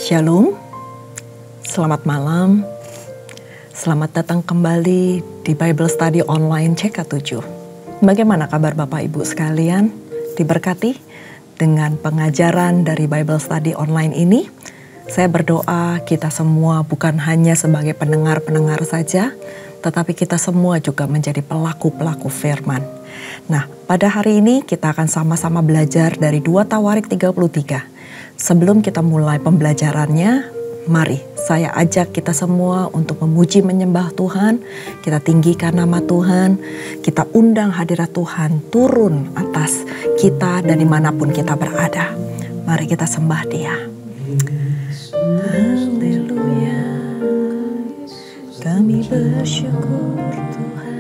Shalom, selamat malam, selamat datang kembali di Bible Study Online CK7. Bagaimana kabar Bapak Ibu sekalian? Diberkati dengan pengajaran dari Bible Study Online ini. Saya berdoa kita semua bukan hanya sebagai pendengar-pendengar saja, tetapi kita semua juga menjadi pelaku-pelaku firman. Nah, pada hari ini kita akan sama-sama belajar dari 2 Tawarik 33. Sebelum kita mulai pembelajarannya, mari saya ajak kita semua untuk memuji menyembah Tuhan. Kita tinggikan nama Tuhan, kita undang hadirat Tuhan turun atas kita dan dimanapun kita berada. Mari kita sembah Dia. Haleluya, kami bersyukur Tuhan,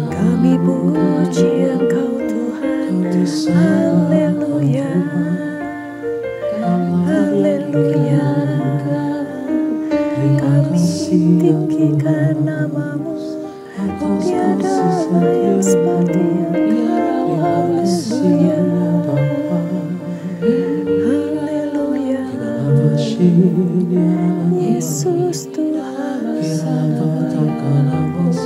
kami puji Engkau Tuhan. Haleluya, haleluya, kami tinggikan namamu, tiada lain seperti Engkau. Haleluya, haleluya, Yesus Tuhan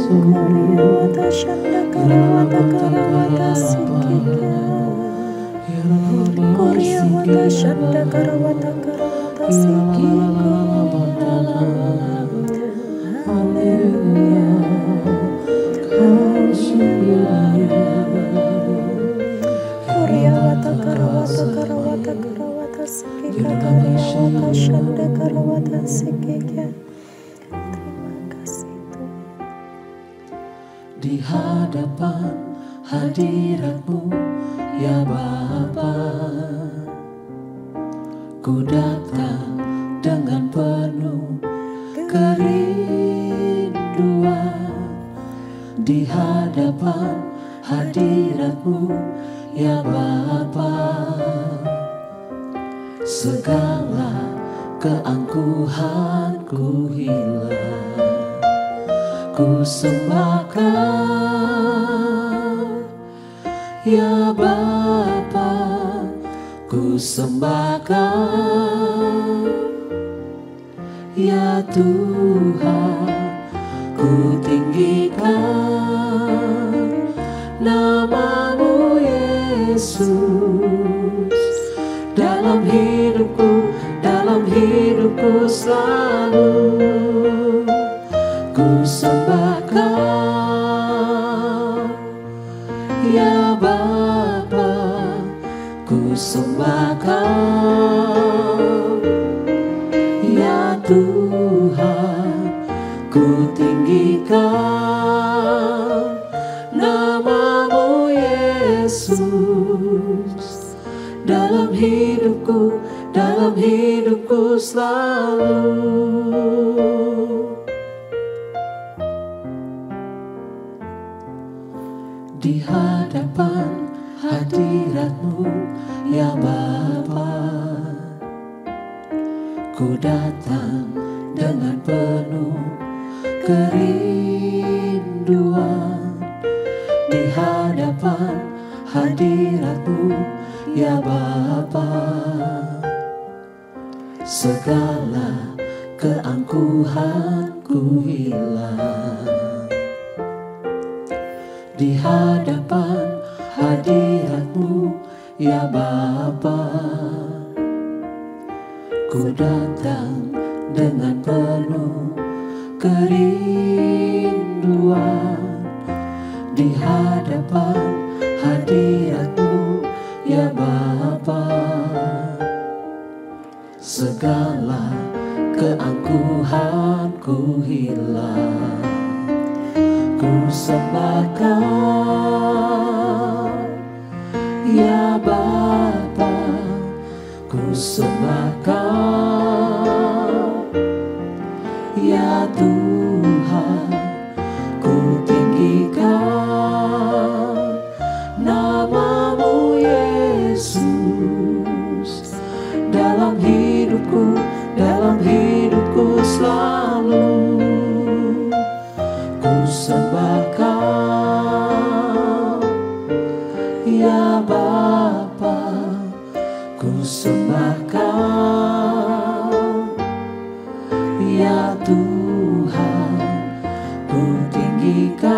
Koryawata Shanda Karawata Karawata Sikika, Koryawata Shanda Karawata Karawata Sikika. Haleluya, haleluya, Koryawata Karawata Karawata Karawata Sikika, Koryawata Shanda Karawata Sikika. Terima kasih Tuhan. Di hadapan hadirat-Mu ya Bapa, ku datang dengan penuh kerinduan. Di hadapan hadirat-Mu ya Bapa, segala keangkuhanku hilang, ku sembahkan ya Bapa, ku sembahkan ya Tuhan, ku tinggikan namamu Yesus. Dalam hidupku selalu ku sembahkan ya Bapa, ku sembahkan ya Tuhan, ku tinggikan namamu Yesus. Dalam hidupku selalu di hadapan hadirat-Mu ya Bapa, ku datang dengan penuh kerinduan. Di hadapan hadirat-Mu ya Bapa, segala keangkuhanku hilang. Di hadapan hadirat-Mu ya Bapa, ku datang dengan penuh kerinduan. Di hadapan hadirat-Mu ya Bapa, segala keangkuhanku hilang, ku sembahkan ya Bapa, ku sembahkan ya Tuhan, ku tinggikan namamu Yesus. Dalam hidupku selalu ku sembahkan ya Bapa, ku sembahkan Ya Tuhan, ku tinggikan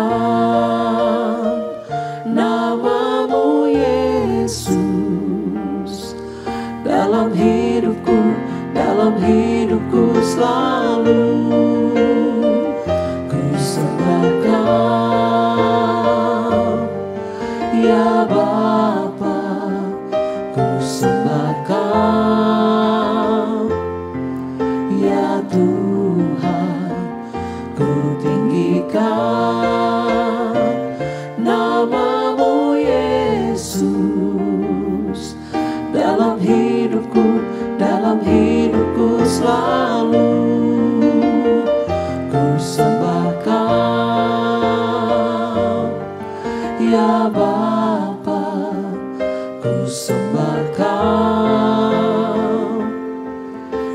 nama-Mu Yesus. Dalam hidupku selalu ku sembahkan. Ya Bapa, ku sembahkan. Ya Tuhan, ku tinggikan nama-Mu Yesus. Dalam hidupku selalu ku sembahkan. Ya Bapa, ku sembahkan.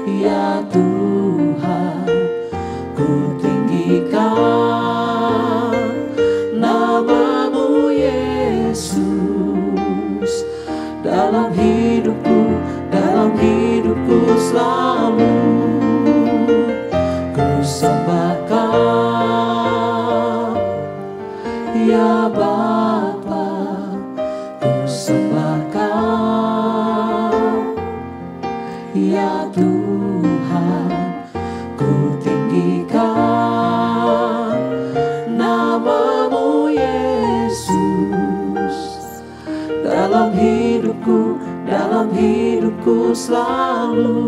Ya Tuhan, ku tinggikan nama-Mu Yesus. Dalam hidupku selalu ku sembahkan. Ya Bapa, ku sembahkan. Ya Tuhan, ku tinggikan nama-Mu Yesus. Dalam hidupku selalu.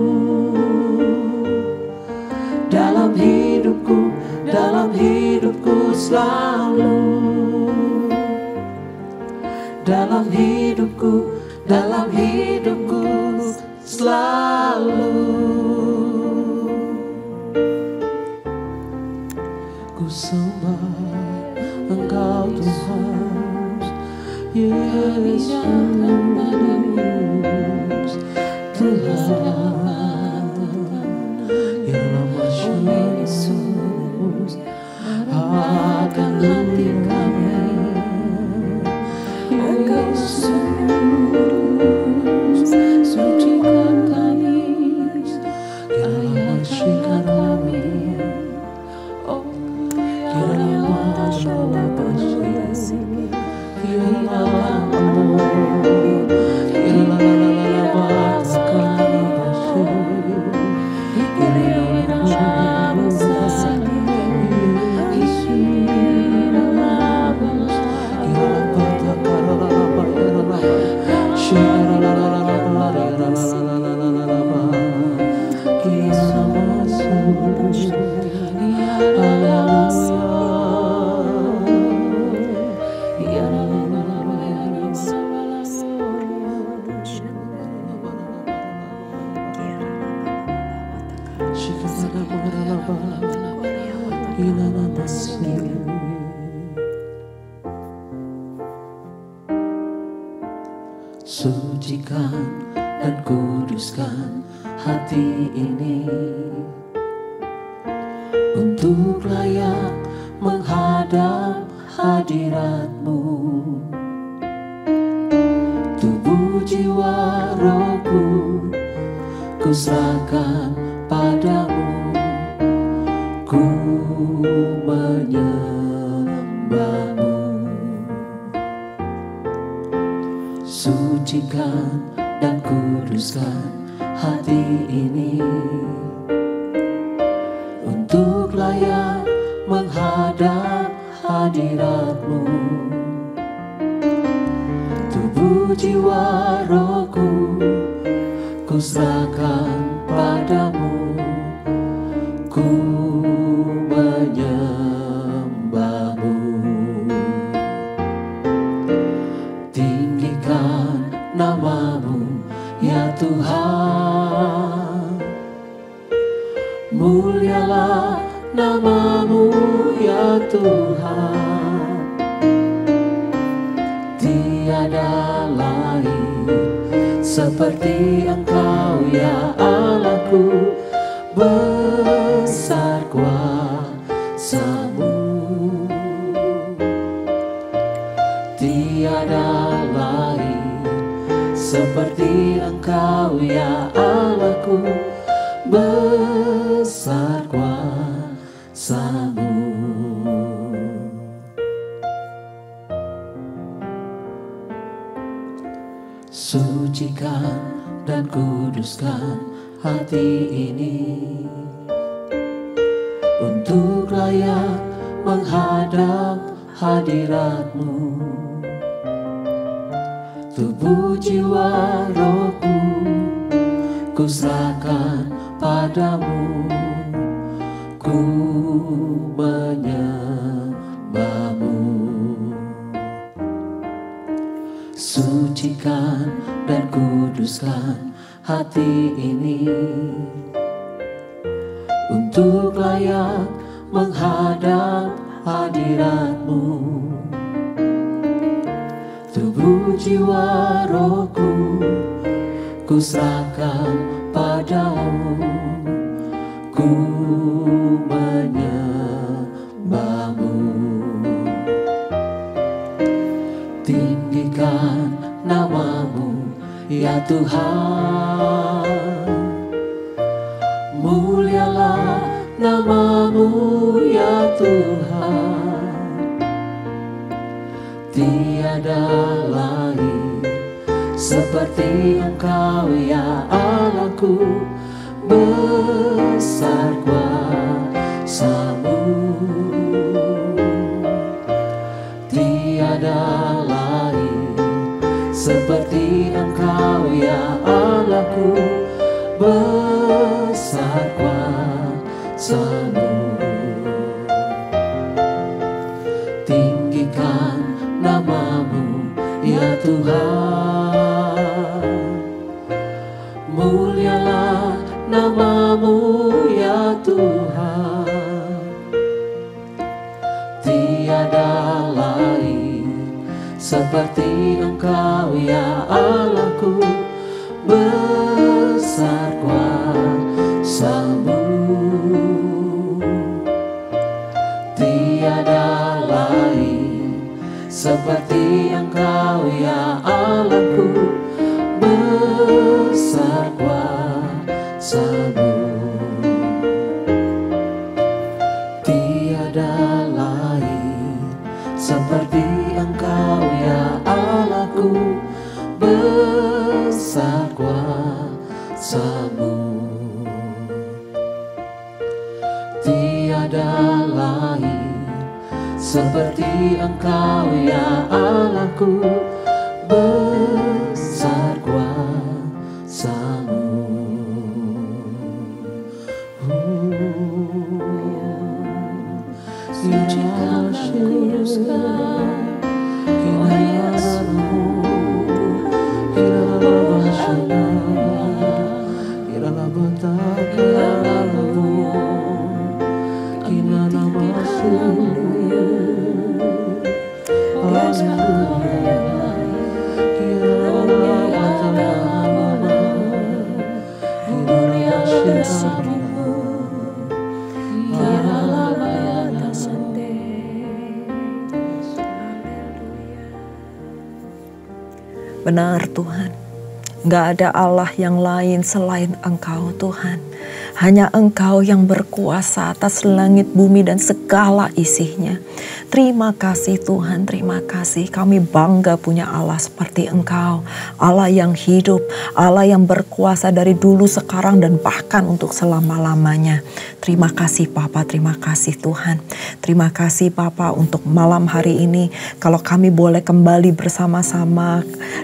Dalam hidupku selalu. Dalam hidupku selalu. Ku sembah Engkau Tuhan Yesus, Tuhan yang lama Yesus akan hati kami. Yesus, sucikan kami, kiranya kami. Oh, kiranya sucikan dan kuduskan hati ini untuk layak menghadap hadirat-Mu. Tubuh, jiwa, rohku ku serahkan padamu. Ku menyembah-Mu. Sucikan dan kuduskan hati ini untuk layak menghadap hadirat-Mu. Tubuh, jiwa, rohku ku serahkan padamu. Ku menyembah-Mu. Tinggikan nama-Mu ya Tuhan. Mulialah nama-Mu ya Tuhan. Tiada lain seperti Engkau ya Allahku. Besar kuasa-Mu. Tiada lain seperti Engkau ya Allahku. Besar kuasa dan kuduskan hati ini untuk layak menghadap hadirat-Mu. Tubuh, jiwa, rohku ku serahkan padamu, ku menyembah-Mu. Sucikan dan kuduskan hati ini untuk layak menghadap hadirat-Mu. Tubuh, jiwa, rohku ku serahkan padamu, ku menyembah-Mu. Tinggikan nama-Mu ya Tuhan, mulialah nama-Mu ya Tuhan. Tiada lain seperti Engkau ya Allahku, besar kuasa-Mu. Tiada lain seperti Engkau ya Allahku, besar kuasa-Mu. Tinggikan nama-Mu ya Tuhan, mulialah nama-Mu ya Tuhan. Tiada lain seperti Engkau ya Allahku, besar kuasa-Mu. Tiada lain seperti Engkau ya Allahku, besar kuasa-Mu. Tiada lain seperti Engkau ya Allahku, besar kuasa-Mu. Tiada lain seperti Engkau ya Allahku, besar kuasa-Mu. Sucikan dan kuduskan kuasa-Mu. Benar Tuhan, gak ada Allah yang lain selain Engkau Tuhan. Hanya Engkau yang berkuasa atas langit, bumi, dan segala isinya. Terima kasih Tuhan, terima kasih. Kami bangga punya Allah seperti Engkau. Allah yang hidup, Allah yang berkuasa dari dulu, sekarang, dan bahkan untuk selama-lamanya. Terima kasih Bapa, terima kasih Tuhan. Terima kasih Bapa untuk malam hari ini. Kalau kami boleh kembali bersama-sama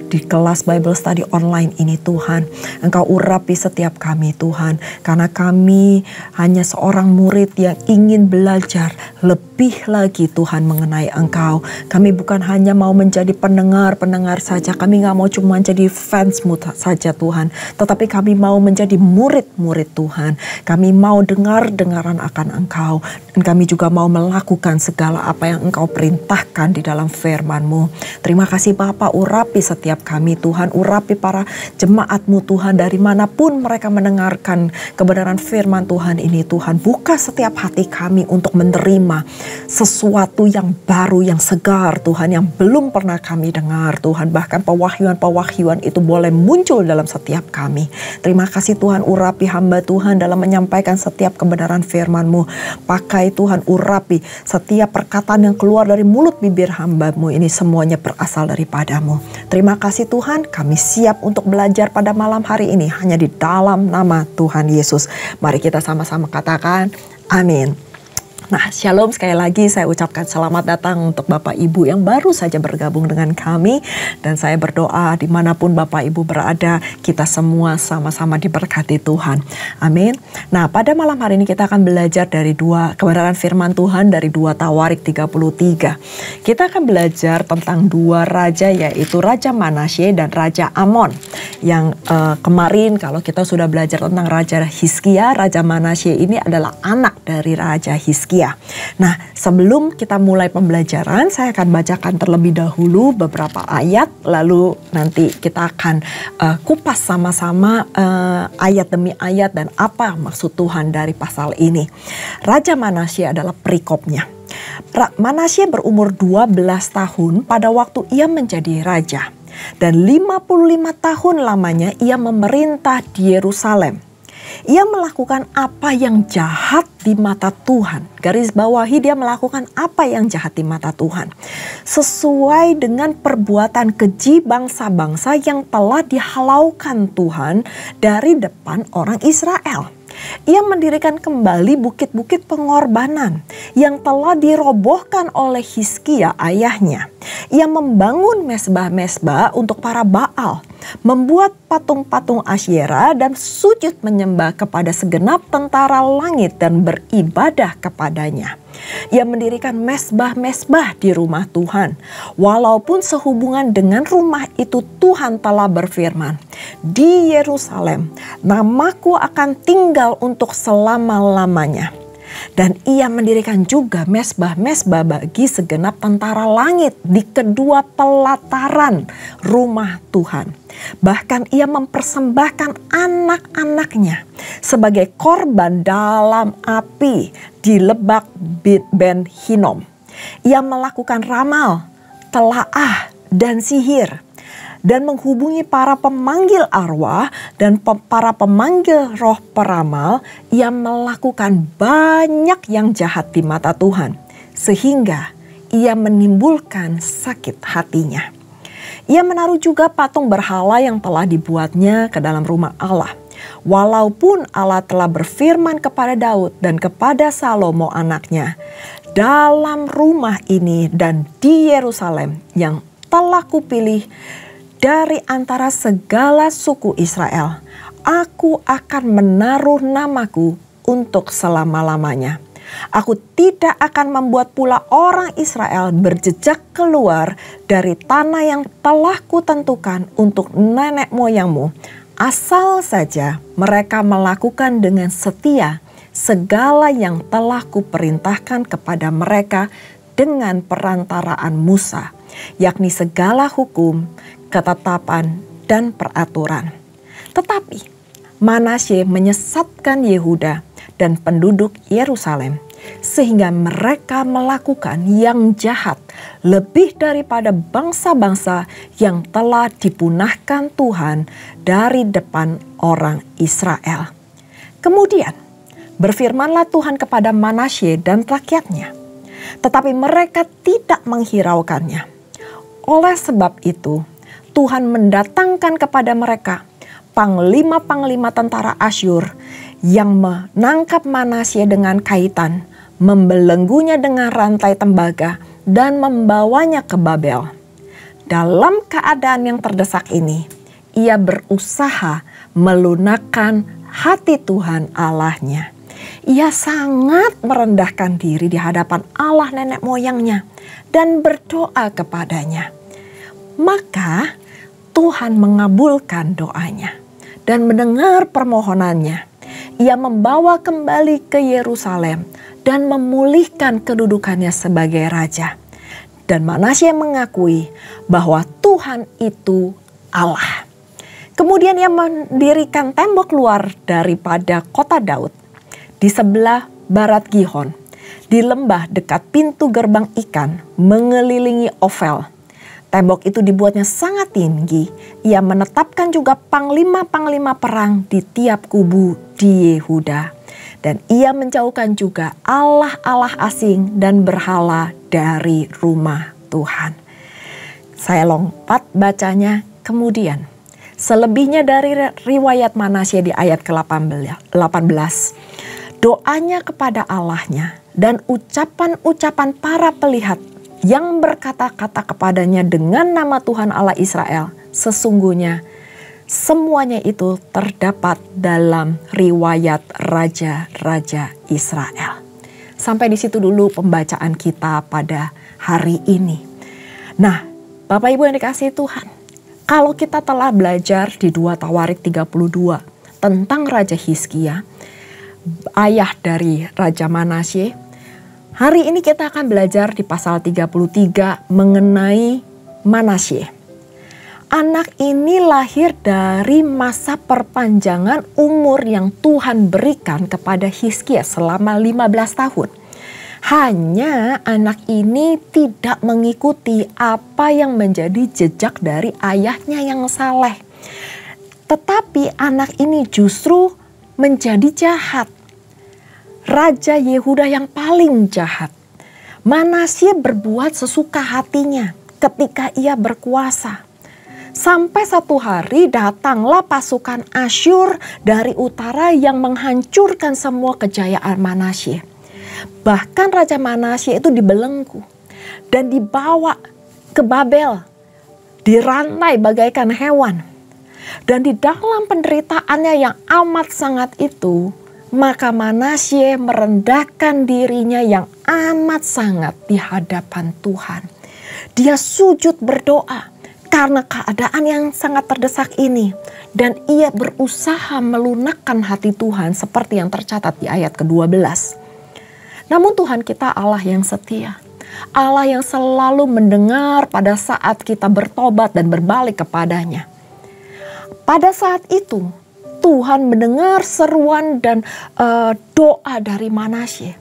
di kelas Bible Study online ini Tuhan. Engkau urapi setiap kami Tuhan. Karena kami hanya seorang murid yang ingin belajar lebih lagi Tuhan mengenai Engkau. Kami bukan hanya mau menjadi pendengar-pendengar saja. Kami gak mau cuma jadi fans-Mu saja Tuhan. Tetapi kami mau menjadi murid-murid Tuhan. Kami mau dengar-dengaran akan Engkau. Dan kami juga mau melakukan segala apa yang Engkau perintahkan di dalam firman-Mu. Terima kasih Bapa, urapi setiap kami Tuhan. Urapi para jemaat-Mu Tuhan, dari manapun mereka mendengarkan kebenaran kebenaran firman Tuhan ini, Tuhan, buka setiap hati kami untuk menerima sesuatu yang baru, yang segar, Tuhan, yang belum pernah kami dengar, Tuhan. Bahkan pewahyuan-pewahyuan itu boleh muncul dalam setiap kami. Terima kasih Tuhan, urapi hamba Tuhan dalam menyampaikan setiap kebenaran firman-Mu. Pakai Tuhan, urapi setiap perkataan yang keluar dari mulut bibir hamba-Mu ini, semuanya berasal daripadamu. Terima kasih Tuhan, kami siap untuk belajar pada malam hari ini hanya di dalam nama Tuhan Yesus. Mari kita sama-sama katakan amin. Nah, shalom, sekali lagi saya ucapkan selamat datang untuk Bapak Ibu yang baru saja bergabung dengan kami. Dan saya berdoa dimanapun Bapak Ibu berada, kita semua sama-sama diberkati Tuhan. Amin. Nah, pada malam hari ini kita akan belajar dari kebenaran firman Tuhan dari 2 Tawarik 33. Kita akan belajar tentang dua raja, yaitu Raja Manasye dan Raja Amon. Yang kemarin kalau kita sudah belajar tentang Raja Hizkia, Raja Manasye ini adalah anak dari Raja Hizkia. Nah, sebelum kita mulai pembelajaran, saya akan bacakan terlebih dahulu beberapa ayat, lalu nanti kita akan kupas sama-sama ayat demi ayat dan apa maksud Tuhan dari pasal ini. Raja Manasye adalah perikopnya. Manasye berumur 12 tahun pada waktu ia menjadi raja, dan 55 tahun lamanya ia memerintah di Yerusalem. Ia melakukan apa yang jahat di mata Tuhan. Garis bawahi, dia melakukan apa yang jahat di mata Tuhan. Sesuai dengan perbuatan keji bangsa-bangsa yang telah dihalaukan Tuhan dari depan orang Israel. Ia mendirikan kembali bukit-bukit pengorbanan yang telah dirobohkan oleh Hizkia ayahnya. Ia membangun mezbah-mezbah untuk para Baal, membuat patung-patung Asyera dan sujud menyembah kepada segenap tentara langit dan beribadah kepadanya. Ia mendirikan mezbah-mezbah di rumah Tuhan, walaupun sehubungan dengan rumah itu Tuhan telah berfirman, "Di Yerusalem namaku akan tinggal untuk selama-lamanya." Dan ia mendirikan juga mezbah-mezbah bagi segenap tentara langit di kedua pelataran rumah Tuhan. Bahkan ia mempersembahkan anak-anaknya sebagai korban dalam api di Lebak Ben Hinom. Ia melakukan ramal, telaah, dan sihir, dan menghubungi para pemanggil arwah dan para pemanggil roh peramal. Ia melakukan banyak yang jahat di mata Tuhan, sehingga ia menimbulkan sakit hatinya. Ia menaruh juga patung berhala yang telah dibuatnya ke dalam rumah Allah. Walaupun Allah telah berfirman kepada Daud dan kepada Salomo anaknya, "Dalam rumah ini dan di Yerusalem yang telah kupilih dari antara segala suku Israel, aku akan menaruh namaku untuk selama-lamanya. Aku tidak akan membuat pula orang Israel berjejak keluar dari tanah yang telah kutentukan untuk nenek moyangmu, asal saja mereka melakukan dengan setia segala yang telah kuperintahkan kepada mereka dengan perantaraan Musa, yakni segala hukum, ketetapan, dan peraturan." Tetapi Manasye menyesatkan Yehuda dan penduduk Yerusalem, sehingga mereka melakukan yang jahat lebih daripada bangsa-bangsa yang telah dipunahkan Tuhan dari depan orang Israel. Kemudian berfirmanlah Tuhan kepada Manasye dan rakyatnya, tetapi mereka tidak menghiraukannya. Oleh sebab itu, Tuhan mendatangkan kepada mereka panglima-panglima tentara Asyur yang menangkap Manasye dengan kaitan, membelenggunya dengan rantai tembaga, dan membawanya ke Babel. Dalam keadaan yang terdesak ini, ia berusaha melunakkan hati Tuhan Allahnya. Ia sangat merendahkan diri di hadapan Allah nenek moyangnya dan berdoa kepadanya. Maka Tuhan mengabulkan doanya dan mendengar permohonannya. Ia membawa kembali ke Yerusalem dan memulihkan kedudukannya sebagai raja. Dan Manasye mengakui bahwa Tuhan itu Allah. Kemudian ia mendirikan tembok luar daripada kota Daud di sebelah barat Gihon, di lembah dekat pintu gerbang ikan, mengelilingi Ofel. Tembok itu dibuatnya sangat tinggi. Ia menetapkan juga panglima-panglima perang di tiap kubu di Yehuda. Dan ia menjauhkan juga allah-allah asing dan berhala dari rumah Tuhan. Saya lompat bacanya kemudian. Selebihnya dari riwayat Manasye di ayat ke-18. Doanya kepada Allahnya dan ucapan-ucapan para pelihat yang berkata-kata kepadanya dengan nama Tuhan Allah Israel, sesungguhnya semuanya itu terdapat dalam riwayat raja-raja Israel. Sampai di situ dulu pembacaan kita pada hari ini. Nah, Bapak Ibu yang dikasihi Tuhan, kalau kita telah belajar di 2 Tawarik 32 tentang Raja Hizkia, ayah dari Raja Manasye, hari ini kita akan belajar di pasal 33 mengenai Manasye. Anak ini lahir dari masa perpanjangan umur yang Tuhan berikan kepada Hizkia selama 15 tahun. Hanya anak ini tidak mengikuti apa yang menjadi jejak dari ayahnya yang saleh. Tetapi anak ini justru menjadi jahat. Raja Yehuda yang paling jahat. Manasye berbuat sesuka hatinya ketika ia berkuasa. Sampai satu hari datanglah pasukan Asyur dari utara yang menghancurkan semua kejayaan Manasye. Bahkan Raja Manasye itu dibelenggu dan dibawa ke Babel, dirantai bagaikan hewan. Dan di dalam penderitaannya yang amat sangat itu, maka Manasye merendahkan dirinya yang amat sangat di hadapan Tuhan. Dia sujud berdoa karena keadaan yang sangat terdesak ini. Dan ia berusaha melunakkan hati Tuhan seperti yang tercatat di ayat ke-12. Namun Tuhan kita Allah yang setia. Allah yang selalu mendengar pada saat kita bertobat dan berbalik kepadanya. Pada saat itu Tuhan mendengar seruan dan doa dari Manasye.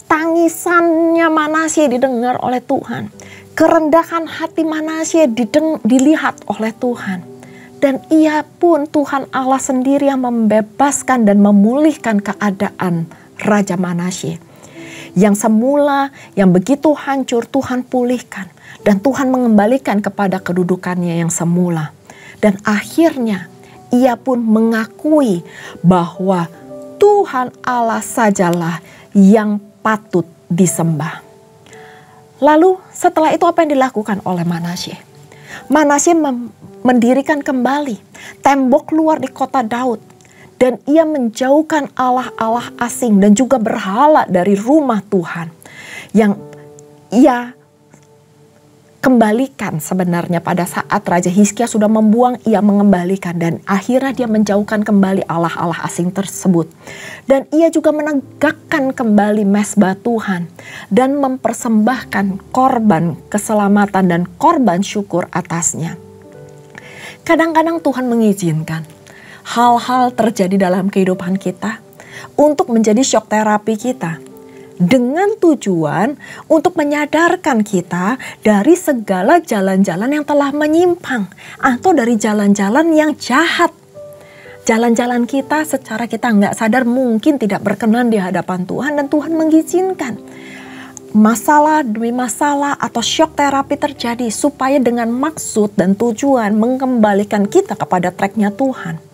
Tangisannya Manasye didengar oleh Tuhan. Kerendahan hati Manasye dilihat oleh Tuhan. Dan ia pun Tuhan Allah sendiri yang membebaskan dan memulihkan keadaan Raja Manasye. Yang semula, yang begitu hancur Tuhan pulihkan. Dan Tuhan mengembalikan kepada kedudukannya yang semula. Dan akhirnya ia pun mengakui bahwa Tuhan Allah sajalah yang patut disembah. Lalu setelah itu apa yang dilakukan oleh Manasye? Manasye mendirikan kembali tembok luar di kota Daud. Dan ia menjauhkan allah-allah asing dan juga berhala dari rumah Tuhan. Yang ia kembalikan sebenarnya pada saat Raja Hizkia sudah membuang, ia mengembalikan. Dan akhirnya dia menjauhkan kembali allah-allah asing tersebut. Dan ia juga menegakkan kembali mezbah Tuhan. Dan mempersembahkan korban keselamatan dan korban syukur atasnya. Kadang-kadang Tuhan mengizinkan hal-hal terjadi dalam kehidupan kita untuk menjadi shock terapi kita. Dengan tujuan untuk menyadarkan kita dari segala jalan-jalan yang telah menyimpang. Atau dari jalan-jalan yang jahat. Jalan-jalan kita secara kita nggak sadar mungkin tidak berkenan di hadapan Tuhan. Dan Tuhan mengizinkan masalah demi masalah atau shock terapi terjadi. Supaya dengan maksud dan tujuan mengembalikan kita kepada tracknya Tuhan.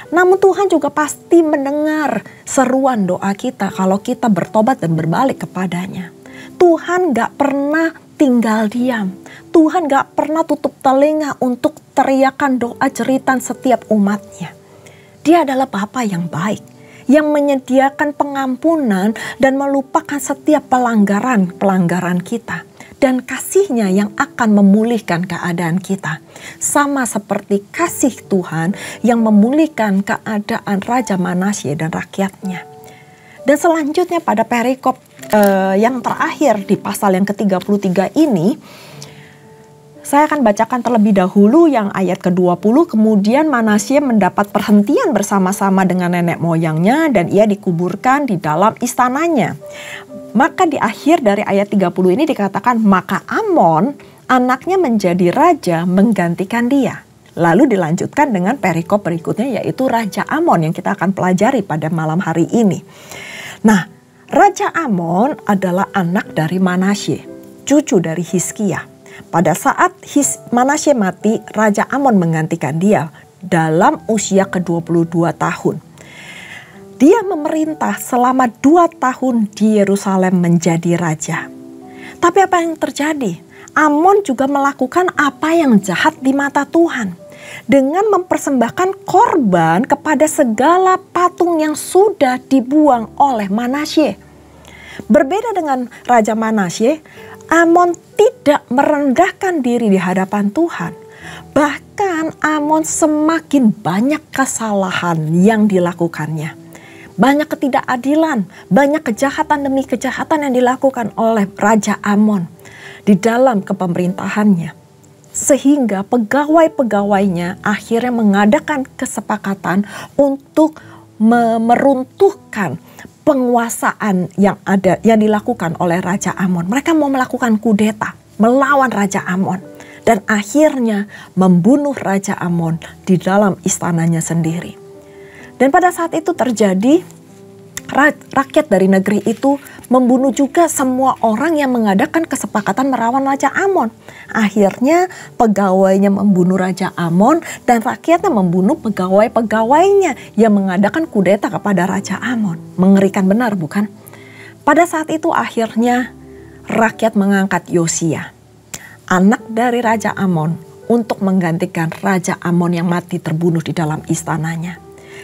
Namun Tuhan juga pasti mendengar seruan doa kita kalau kita bertobat dan berbalik kepadanya. Tuhan gak pernah tinggal diam. Tuhan gak pernah tutup telinga untuk teriakan doa jeritan setiap umatnya. Dia adalah Bapa yang baik, yang menyediakan pengampunan dan melupakan setiap pelanggaran kita. Dan kasih-Nya yang akan memulihkan keadaan kita. Sama seperti kasih Tuhan yang memulihkan keadaan Raja Manasye dan rakyatnya. Dan selanjutnya pada perikop yang terakhir di pasal yang ke-33 ini, Saya akan bacakan terlebih dahulu yang ayat ke-20. Kemudian Manasye mendapat perhentian bersama-sama dengan nenek moyangnya dan ia dikuburkan di dalam istananya. Maka di akhir dari ayat 30 ini dikatakan, maka Amon anaknya menjadi raja menggantikan dia. Lalu dilanjutkan dengan perikop berikutnya, yaitu Raja Amon yang kita akan pelajari pada malam hari ini. Nah, Raja Amon adalah anak dari Manasye, cucu dari Hizkia. Pada saat Manasye mati, Raja Amon menggantikan dia dalam usia ke-22 tahun. Dia memerintah selama 2 tahun di Yerusalem menjadi raja. Tapi apa yang terjadi? Amon juga melakukan apa yang jahat di mata Tuhan, dengan mempersembahkan korban kepada segala patung yang sudah dibuang oleh Manasye. Berbeda dengan Raja Manasye, Amon tidak merendahkan diri di hadapan Tuhan. Bahkan Amon semakin banyak kesalahan yang dilakukannya. Banyak ketidakadilan, banyak kejahatan demi kejahatan yang dilakukan oleh Raja Amon di dalam kepemerintahannya. Sehingga pegawai-pegawainya akhirnya mengadakan kesepakatan untuk meruntuhkan penguasaan yang dilakukan oleh Raja Amon. Mereka mau melakukan kudeta, melawan Raja Amon. Dan akhirnya membunuh Raja Amon di dalam istananya sendiri. Dan pada saat itu terjadi, rakyat dari negeri itu membunuh juga semua orang yang mengadakan kesepakatan melawan Raja Amon. Akhirnya pegawainya membunuh Raja Amon dan rakyatnya membunuh pegawai-pegawainya yang mengadakan kudeta kepada Raja Amon. Mengerikan benar, bukan? Pada saat itu akhirnya rakyat mengangkat Yosia, anak dari Raja Amon, untuk menggantikan Raja Amon yang mati terbunuh di dalam istananya.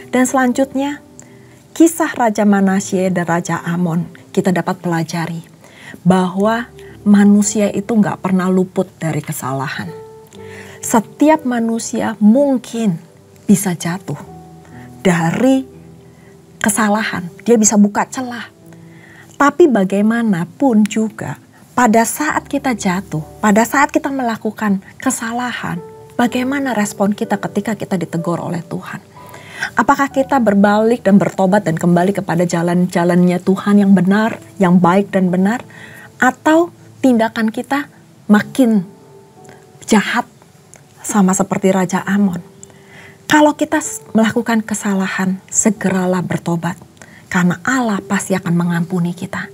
Dan selanjutnya kisah Raja Manasye dan Raja Amon kita dapat pelajari bahwa manusia itu gak pernah luput dari kesalahan. Setiap manusia mungkin bisa jatuh dari kesalahan. Dia bisa buka celah. Tapi bagaimanapun juga pada saat kita jatuh, pada saat kita melakukan kesalahan, bagaimana respon kita ketika kita ditegur oleh Tuhan? Apakah kita berbalik dan bertobat dan kembali kepada jalan-jalannya Tuhan yang benar, yang baik dan benar? Atau tindakan kita makin jahat sama seperti Raja Amon? Kalau kita melakukan kesalahan, segeralah bertobat. Karena Allah pasti akan mengampuni kita.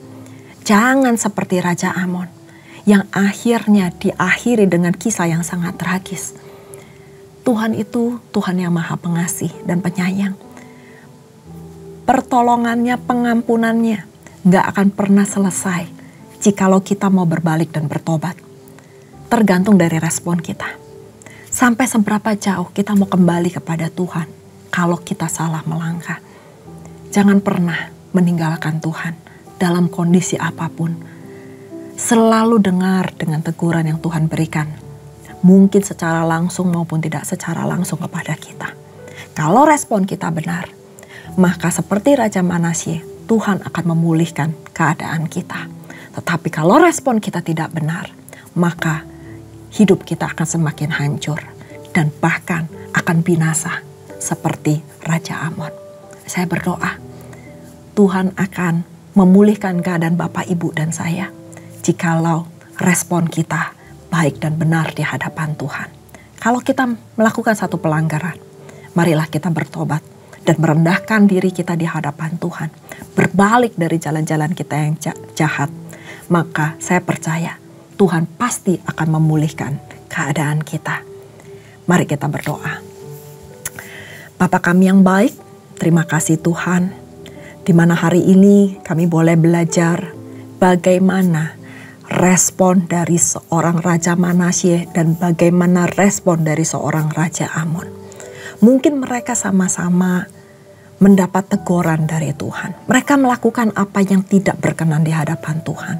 Jangan seperti Raja Amon yang akhirnya diakhiri dengan kisah yang sangat tragis. Tuhan itu Tuhan yang Maha Pengasih dan Penyayang. Pertolongannya, pengampunannya gak akan pernah selesai jikalau kita mau berbalik dan bertobat. Tergantung dari respon kita. Sampai seberapa jauh kita mau kembali kepada Tuhan kalau kita salah melangkah. Jangan pernah meninggalkan Tuhan dalam kondisi apapun. Selalu dengar dengan teguran yang Tuhan berikan. Mungkin secara langsung maupun tidak secara langsung kepada kita. Kalau respon kita benar, maka seperti Raja Manasye, Tuhan akan memulihkan keadaan kita. Tetapi kalau respon kita tidak benar, maka hidup kita akan semakin hancur dan bahkan akan binasa seperti Raja Amon. Saya berdoa, Tuhan akan memulihkan keadaan Bapak, Ibu, dan saya jikalau respon kita baik dan benar di hadapan Tuhan. Kalau kita melakukan satu pelanggaran, marilah kita bertobat dan merendahkan diri kita di hadapan Tuhan. Berbalik dari jalan-jalan kita yang jahat. Maka saya percaya Tuhan pasti akan memulihkan keadaan kita. Mari kita berdoa. Bapa kami yang baik, terima kasih Tuhan. Di mana hari ini kami boleh belajar bagaimana respon dari seorang Raja Manasye dan bagaimana respon dari seorang Raja Amon. Mungkin mereka sama-sama mendapat teguran dari Tuhan. Mereka melakukan apa yang tidak berkenan di hadapan Tuhan.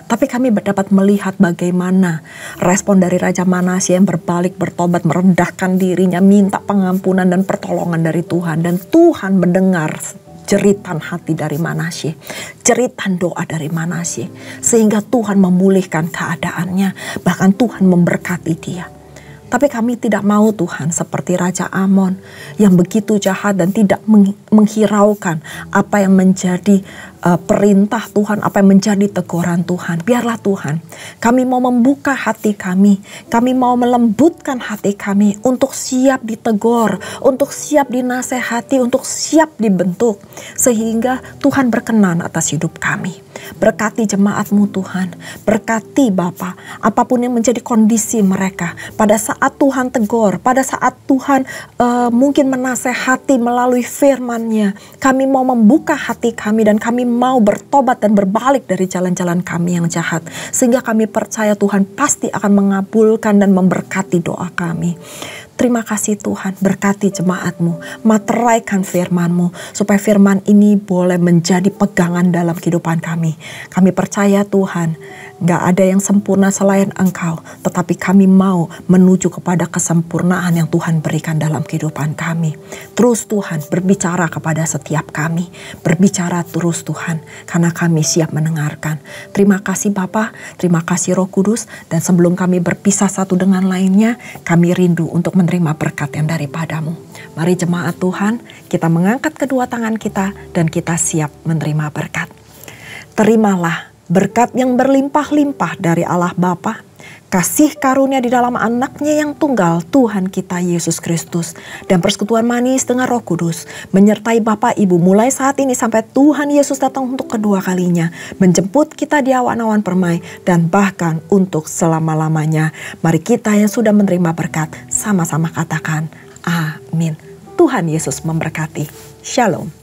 Tapi kami dapat melihat bagaimana respon dari Raja Manasye yang berbalik, bertobat, merendahkan dirinya, minta pengampunan dan pertolongan dari Tuhan. Dan Tuhan mendengar jeritan hati dari Manasye, jeritan doa dari Manasye, sehingga Tuhan memulihkan keadaannya, bahkan Tuhan memberkati dia. Tapi kami tidak mau Tuhan seperti Raja Amon yang begitu jahat dan tidak menghiraukan apa yang menjadi perintah Tuhan, apa yang menjadi teguran Tuhan. Biarlah Tuhan, kami mau membuka hati kami mau melembutkan hati kami untuk siap ditegur, untuk siap dinasehati, untuk siap dibentuk, sehingga Tuhan berkenan atas hidup kami. Berkati jemaat-Mu Tuhan, berkati Bapa, apapun yang menjadi kondisi mereka, pada saat Tuhan tegur, pada saat Tuhan mungkin menasehati melalui firman-Nya, kami mau membuka hati kami dan kami mau bertobat dan berbalik dari jalan-jalan kami yang jahat, sehingga kami percaya Tuhan pasti akan mengabulkan dan memberkati doa kami. Terima kasih Tuhan, berkati jemaat-Mu, materaikan firman-Mu, supaya firman ini boleh menjadi pegangan dalam kehidupan kami. Kami percaya Tuhan, gak ada yang sempurna selain Engkau, tetapi kami mau menuju kepada kesempurnaan yang Tuhan berikan dalam kehidupan kami. Terus Tuhan berbicara kepada setiap kami, berbicara terus Tuhan, karena kami siap mendengarkan. Terima kasih Bapa, terima kasih Roh Kudus, dan sebelum kami berpisah satu dengan lainnya, kami rindu untuk menerima berkat yang daripada-Mu. Mari jemaat Tuhan, kita mengangkat kedua tangan kita dan kita siap menerima berkat. Terimalah berkat yang berlimpah-limpah dari Allah Bapa, kasih karunia di dalam anaknya yang tunggal Tuhan kita Yesus Kristus, dan persekutuan manis dengan Roh Kudus menyertai Bapak Ibu mulai saat ini sampai Tuhan Yesus datang untuk kedua kalinya, menjemput kita di awan-awan permai dan bahkan untuk selama-lamanya. Mari kita yang sudah menerima berkat sama-sama katakan amin. Tuhan Yesus memberkati. Shalom.